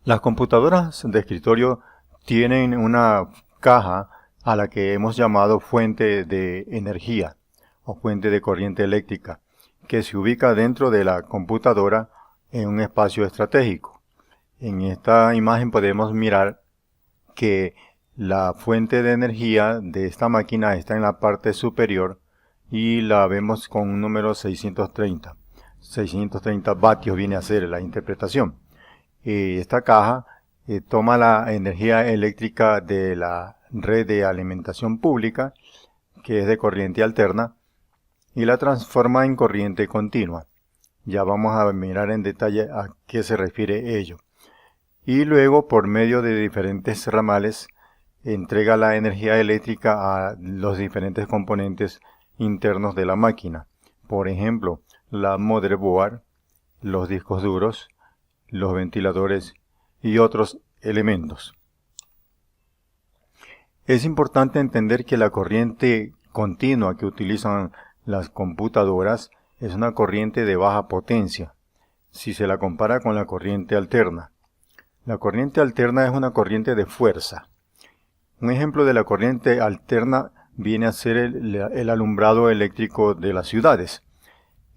Las computadoras de escritorio tienen una caja a la que hemos llamado fuente de energía o fuente de corriente eléctrica, que se ubica dentro de la computadora en un espacio estratégico. En esta imagen podemos mirar que la fuente de energía de esta máquina está en la parte superior y la vemos con un número 630. 630 vatios viene a ser la interpretación. Esta caja toma la energía eléctrica de la red de alimentación pública, que es de corriente alterna, y la transforma en corriente continua. Ya vamos a mirar en detalle a qué se refiere ello. Y luego, por medio de diferentes ramales, entrega la energía eléctrica a los diferentes componentes internos de la máquina. Por ejemplo, la motherboard, los discos duros, los ventiladores y otros elementos. Es importante entender que la corriente continua que utilizan las computadoras es una corriente de baja potencia, si se la compara con la corriente alterna. La corriente alterna es una corriente de fuerza. Un ejemplo de la corriente alterna viene a ser el alumbrado eléctrico de las ciudades.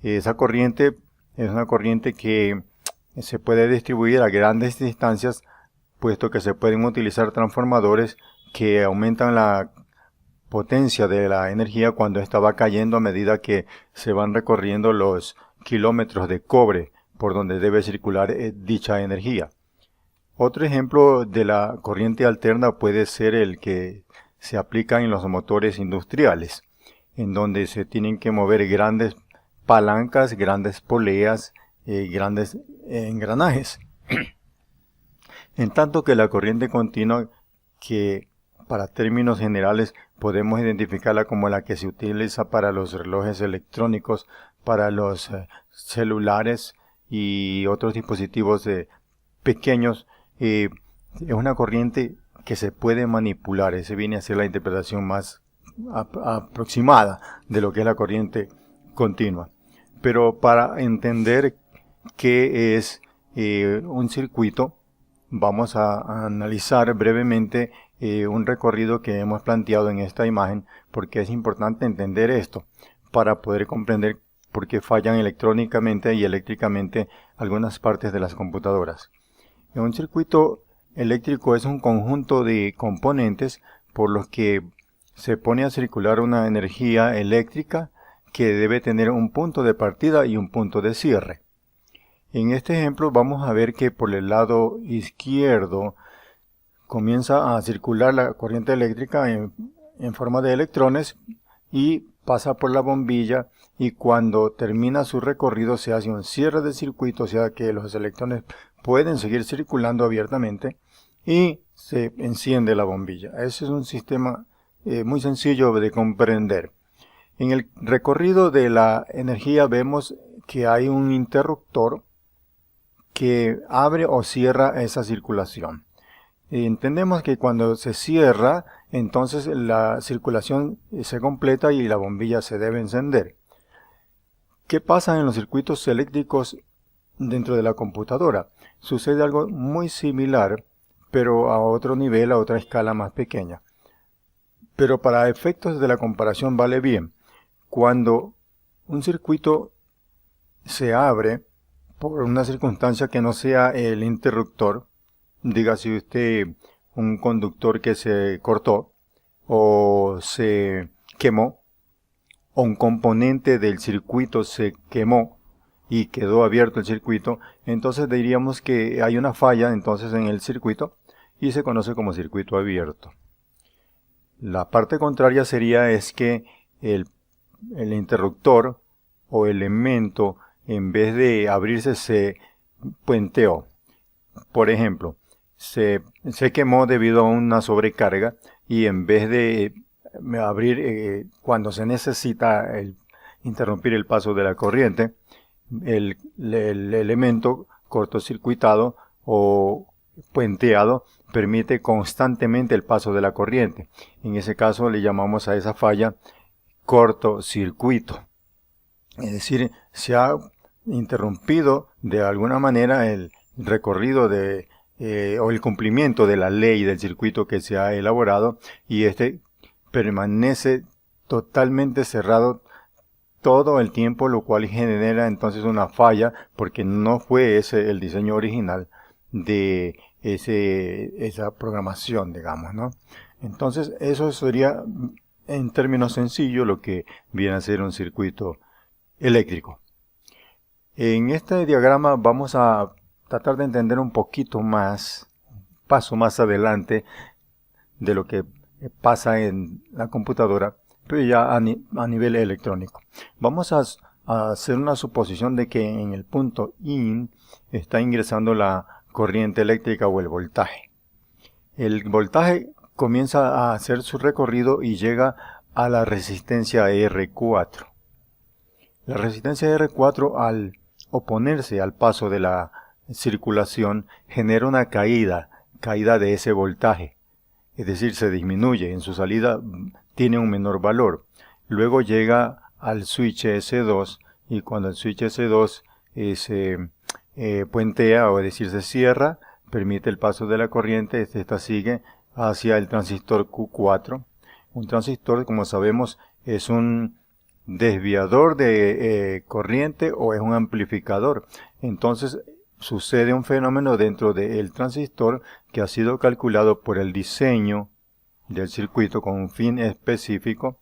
Esa corriente es una corriente que se puede distribuir a grandes distancias, puesto que se pueden utilizar transformadores que aumentan la potencia de la energía cuando esta va cayendo a medida que se van recorriendo los kilómetros de cobre por donde debe circular dicha energía. Otro ejemplo de la corriente alterna puede ser el que se aplica en los motores industriales, en donde se tienen que mover grandes palancas, grandes poleas, grandes engranajes. En tanto que la corriente continua, que para términos generales podemos identificarla como la que se utiliza para los relojes electrónicos, para los celulares y otros dispositivos pequeños, es una corriente que se puede manipular. Ese viene a ser la interpretación más aproximada de lo que es la corriente continua. Pero para entender qué es un circuito, vamos a analizar brevemente un recorrido que hemos planteado en esta imagen, porque es importante entender esto para poder comprender por qué fallan electrónicamente y eléctricamente algunas partes de las computadoras. Un circuito eléctrico es un conjunto de componentes por los que se pone a circular una energía eléctrica que debe tener un punto de partida y un punto de cierre. En este ejemplo vamos a ver que por el lado izquierdo comienza a circular la corriente eléctrica en forma de electrones y pasa por la bombilla, y cuando termina su recorrido se hace un cierre de circuito, o sea que los electrones pueden seguir circulando abiertamente y se enciende la bombilla. Ese es un sistema muy sencillo de comprender. En el recorrido de la energía vemos que hay un interruptor que abre o cierra esa circulación. Entendemos que cuando se cierra, entonces la circulación se completa y la bombilla se debe encender. ¿Qué pasa en los circuitos eléctricos dentro de la computadora? Sucede algo muy similar, pero a otro nivel, a otra escala más pequeña. Pero para efectos de la comparación vale bien. Cuando un circuito se abre por una circunstancia que no sea el interruptor, dígase usted un conductor que se cortó o se quemó, o un componente del circuito se quemó y quedó abierto el circuito, entonces diríamos que hay una falla entonces en el circuito y se conoce como circuito abierto. La parte contraria sería es que el interruptor o elemento, en vez de abrirse, se puenteó. Por ejemplo, se quemó debido a una sobrecarga y en vez de abrir cuando se necesita interrumpir el paso de la corriente, el elemento cortocircuitado o puenteado permite constantemente el paso de la corriente. En ese caso le llamamos a esa falla cortocircuito. Es decir, se ha interrumpido de alguna manera el recorrido de o el cumplimiento de la ley del circuito que se ha elaborado, y este permanece totalmente cerrado todo el tiempo, lo cual genera entonces una falla porque no fue ese el diseño original de esa programación, digamos, ¿no? Entonces eso sería en términos sencillos lo que viene a ser un circuito eléctrico. En este diagrama vamos a tratar de entender un poquito más, paso más adelante de lo que pasa en la computadora, pero ya a nivel electrónico. Vamos a hacer una suposición de que en el punto IN está ingresando la corriente eléctrica o el voltaje. El voltaje comienza a hacer su recorrido y llega a la resistencia R4. La resistencia R4, al oponerse al paso de la circulación, genera una caída de ese voltaje. Es decir, se disminuye, en su salida tiene un menor valor. Luego llega al switch S2, y cuando el switch S2 se puentea, o es decir, se cierra, permite el paso de la corriente. Esta sigue hacia el transistor Q4. Un transistor, como sabemos, es un desviador de corriente o es un amplificador. Entonces sucede un fenómeno dentro del transistor que ha sido calculado por el diseño del circuito con un fin específico,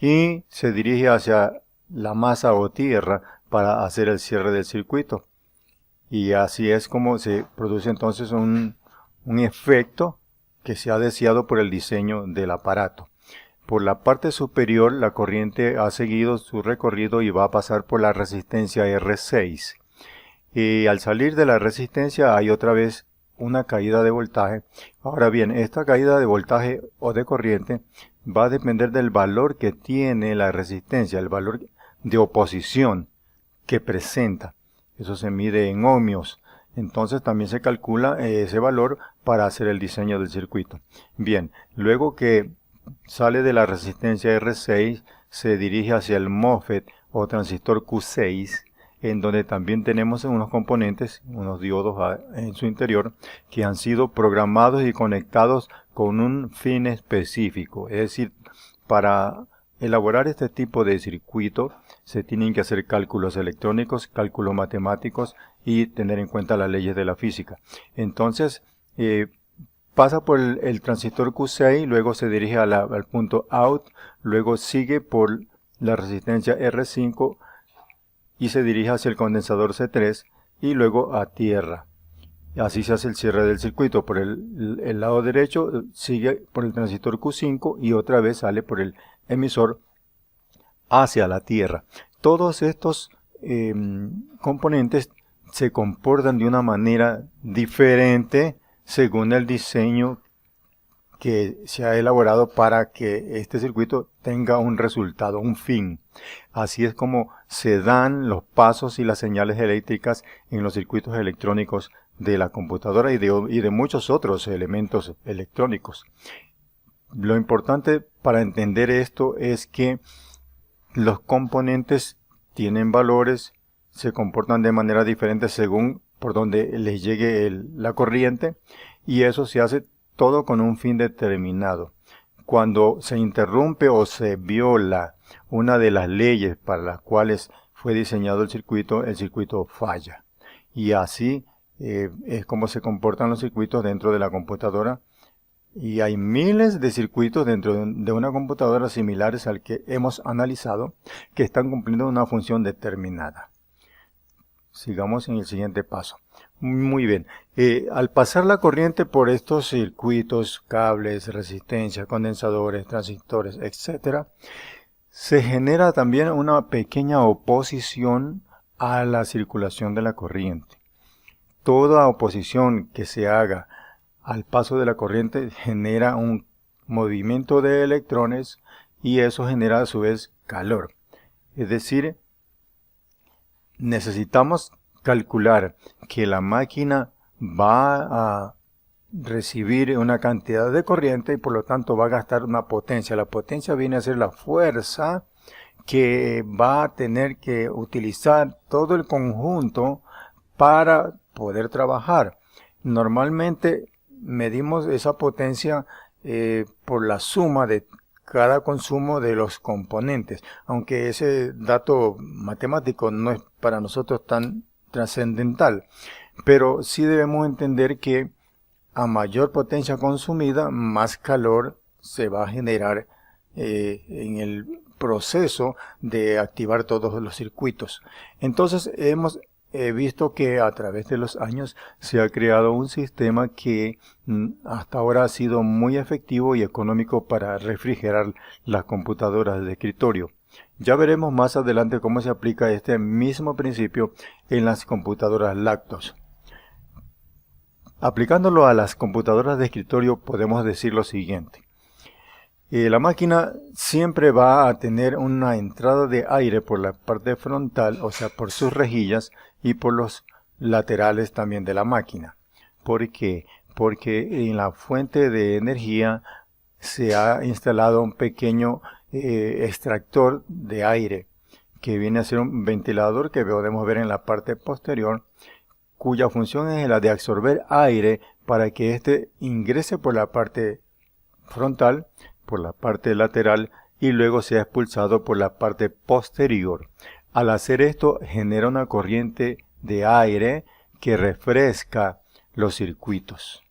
y se dirige hacia la masa o tierra para hacer el cierre del circuito. Y así es como se produce entonces un efecto que se ha deseado por el diseño del aparato. Por la parte superior, la corriente ha seguido su recorrido y va a pasar por la resistencia R6. Y al salir de la resistencia hay otra vez una caída de voltaje. Ahora bien, esta caída de voltaje o de corriente va a depender del valor que tiene la resistencia, el valor de oposición que presenta. Eso se mide en ohmios. Entonces también se calcula ese valor para hacer el diseño del circuito. Bien, luego que sale de la resistencia R6, se dirige hacia el MOSFET o transistor Q6, en donde también tenemos unos componentes, unos diodos en su interior, que han sido programados y conectados con un fin específico. Es decir, para elaborar este tipo de circuito se tienen que hacer cálculos electrónicos, cálculos matemáticos y tener en cuenta las leyes de la física. Entonces, pasa por el transistor Q6, luego se dirige al punto out, luego sigue por la resistencia R5 y se dirige hacia el condensador C3 y luego a tierra. Así se hace el cierre del circuito. Por el lado derecho sigue por el transistor Q5 y otra vez sale por el emisor hacia la tierra. Todos estos componentes se comportan de una manera diferente según el diseño que se ha elaborado para que este circuito tenga un resultado, un fin. Así es como se dan los pasos y las señales eléctricas en los circuitos electrónicos de la computadora y de muchos otros elementos electrónicos. Lo importante para entender esto es que los componentes tienen valores, se comportan de manera diferente según por donde les llegue la corriente, y eso se hace todo con un fin determinado. Cuando se interrumpe o se viola una de las leyes para las cuales fue diseñado el circuito falla. Y así es como se comportan los circuitos dentro de la computadora. Y hay miles de circuitos dentro de una computadora similares al que hemos analizado, que están cumpliendo una función determinada. Sigamos en el siguiente paso. Muy bien. Al pasar la corriente por estos circuitos, cables, resistencias, condensadores, transistores, etc., se genera también una pequeña oposición a la circulación de la corriente. Toda oposición que se haga al paso de la corriente genera un movimiento de electrones y eso genera a su vez calor. Es decir, necesitamos calcular que la máquina va a recibir una cantidad de corriente y por lo tanto va a gastar una potencia. La potencia viene a ser la fuerza que va a tener que utilizar todo el conjunto para poder trabajar. Normalmente medimos esa potencia por la suma de cada consumo de los componentes, aunque ese dato matemático no es para nosotros tan trascendental, pero sí debemos entender que a mayor potencia consumida, más calor se va a generar en el proceso de activar todos los circuitos. Entonces hemos visto que a través de los años se ha creado un sistema que hasta ahora ha sido muy efectivo y económico para refrigerar las computadoras de escritorio. Ya veremos más adelante cómo se aplica este mismo principio en las computadoras lácteos. Aplicándolo a las computadoras de escritorio podemos decir lo siguiente. La máquina siempre va a tener una entrada de aire por la parte frontal, o sea, por sus rejillas y por los laterales también de la máquina. ¿Por qué? Porque en la fuente de energía se ha instalado un pequeño extractor de aire que viene a ser un ventilador que podemos ver en la parte posterior, cuya función es la de absorber aire para que éste ingrese por la parte frontal, por la parte lateral y luego sea expulsado por la parte posterior. Al hacer esto genera una corriente de aire que refresca los circuitos.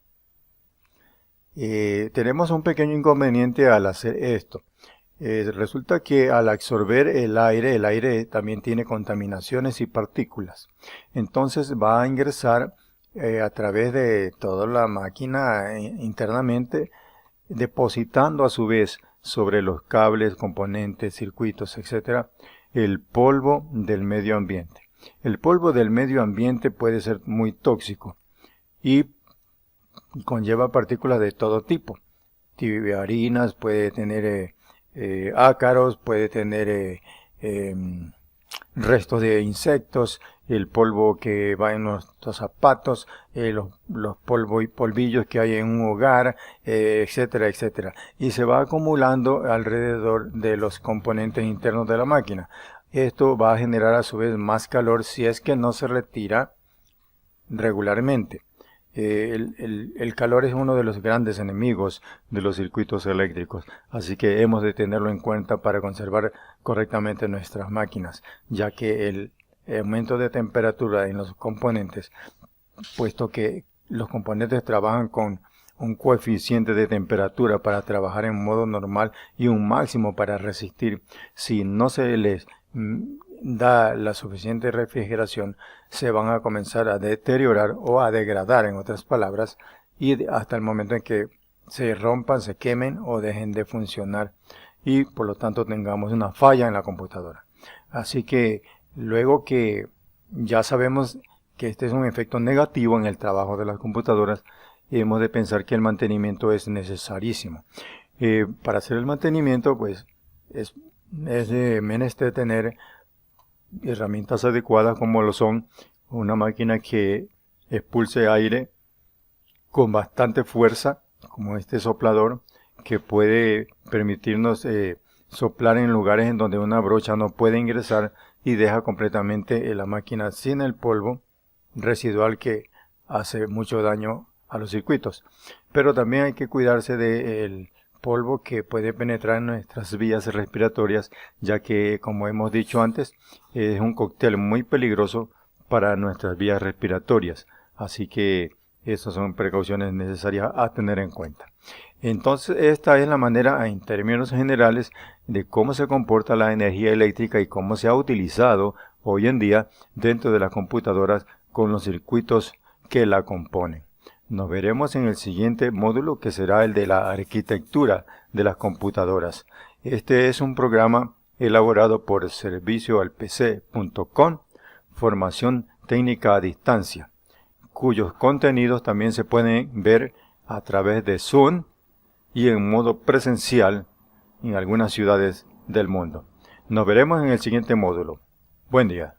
Tenemos un pequeño inconveniente al hacer esto. Resulta que al absorber el aire también tiene contaminaciones y partículas. Entonces va a ingresar a través de toda la máquina internamente, depositando a su vez sobre los cables, componentes, circuitos, etc., el polvo del medio ambiente. El polvo del medio ambiente puede ser muy tóxico y conlleva partículas de todo tipo. Harinas, puede tener ácaros, puede tener restos de insectos, el polvo que va en nuestros zapatos, los polvo y polvillos que hay en un hogar, etcétera, etcétera. Y se va acumulando alrededor de los componentes internos de la máquina. Esto va a generar a su vez más calor si es que no se retira regularmente. El calor es uno de los grandes enemigos de los circuitos eléctricos, así que hemos de tenerlo en cuenta para conservar correctamente nuestras máquinas, ya que el aumento de temperatura en los componentes, puesto que los componentes trabajan con un coeficiente de temperatura para trabajar en modo normal y un máximo para resistir, si no se les da la suficiente refrigeración, se van a comenzar a deteriorar o a degradar, en otras palabras, y hasta el momento en que se rompan, se quemen o dejen de funcionar y por lo tanto tengamos una falla en la computadora. Así que luego que ya sabemos que este es un efecto negativo en el trabajo de las computadoras, hemos de pensar que el mantenimiento es necesarísimo. Para hacer el mantenimiento, pues es menester tener herramientas adecuadas, como lo son una máquina que expulse aire con bastante fuerza, como este soplador, que puede permitirnos soplar en lugares en donde una brocha no puede ingresar y deja completamente la máquina sin el polvo residual que hace mucho daño a los circuitos. Pero también hay que cuidarse del polvo que puede penetrar en nuestras vías respiratorias, ya que, como hemos dicho antes, es un cóctel muy peligroso para nuestras vías respiratorias. Así que esas son precauciones necesarias a tener en cuenta. Entonces, esta es la manera, en términos generales, de cómo se comporta la energía eléctrica y cómo se ha utilizado hoy en día dentro de las computadoras con los circuitos que la componen. Nos veremos en el siguiente módulo, que será el de la arquitectura de las computadoras. Este es un programa elaborado por servicioalpc.com, formación técnica a distancia, cuyos contenidos también se pueden ver a través de Zoom y en modo presencial en algunas ciudades del mundo. Nos veremos en el siguiente módulo. Buen día.